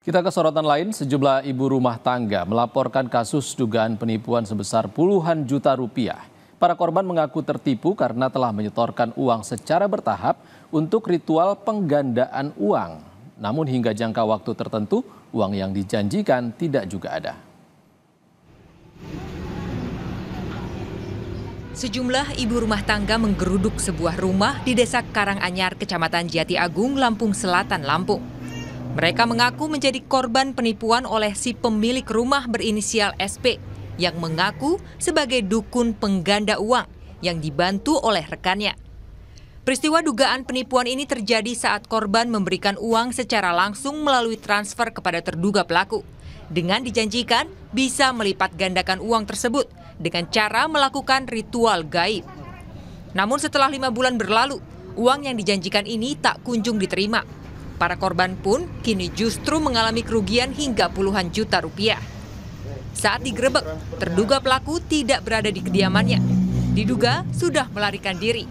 Kita ke sorotan lain, sejumlah ibu rumah tangga melaporkan kasus dugaan penipuan sebesar puluhan juta rupiah. Para korban mengaku tertipu karena telah menyetorkan uang secara bertahap untuk ritual penggandaan uang. Namun hingga jangka waktu tertentu, uang yang dijanjikan tidak juga ada. Sejumlah ibu rumah tangga menggeruduk sebuah rumah di Desa Karanganyar, Kecamatan Jati Agung, Lampung Selatan, Lampung. Mereka mengaku menjadi korban penipuan oleh si pemilik rumah berinisial SP yang mengaku sebagai dukun pengganda uang yang dibantu oleh rekannya. Peristiwa dugaan penipuan ini terjadi saat korban memberikan uang secara langsung melalui transfer kepada terduga pelaku dengan dijanjikan bisa melipat gandakan uang tersebut dengan cara melakukan ritual gaib. Namun setelah 5 bulan berlalu, uang yang dijanjikan ini tak kunjung diterima. Para korban pun kini justru mengalami kerugian hingga puluhan juta rupiah. Saat digerebek, terduga pelaku tidak berada di kediamannya. Diduga sudah melarikan diri.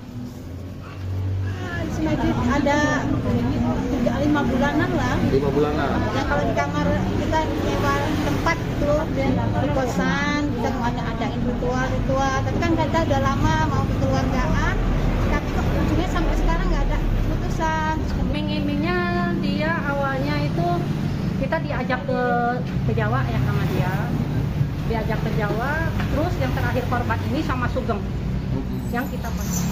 Ada 5 bulanan lah. 5 bulanan. Ya kalau di kamar kita nyewa tempat tuh di kosan, kita semuanya adain ritual. Tapi kan kita udah lama mau kekeluargaan, tapi kok ujungnya sampai sekarang nggak ada keputusan. Iming-imingnya dia awalnya itu kita diajak ke Jawa ya sama dia. Diajak ke Jawa, terus yang terakhir korban ini sama Sugeng. Yang kita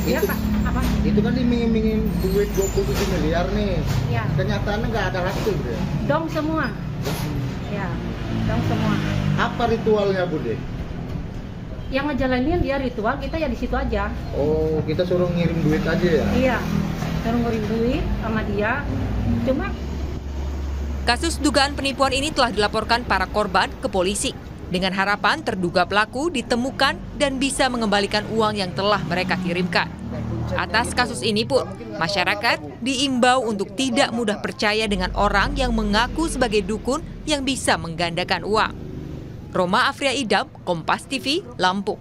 ya, apa? Itu kan iming-imingin duit 27 miliar nih. Ya. Kenyataannya nggak ada hasil ya? Dong semua. Ya, dong semua. Apa ritualnya Bude? Yang ngejalanin dia ritual, kita ya di situ aja. Oh, kita suruh ngirim duit aja ya? Iya, suruh ngirim duit sama dia. Cuma kasus dugaan penipuan ini telah dilaporkan para korban ke polisi dengan harapan terduga pelaku ditemukan dan bisa mengembalikan uang yang telah mereka kirimkan. Atas kasus ini pun, masyarakat diimbau untuk tidak mudah percaya dengan orang yang mengaku sebagai dukun yang bisa menggandakan uang. Roma Afria Idam, Kompas TV, Lampung.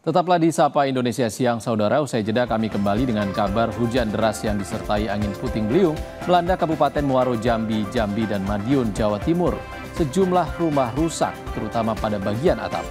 Tetaplah di Sapa Indonesia Siang, saudara. Usai jeda kami kembali dengan kabar hujan deras yang disertai angin puting beliung melanda Kabupaten Muaro Jambi, Jambi dan Madiun, Jawa Timur. Sejumlah rumah rusak, terutama pada bagian atap.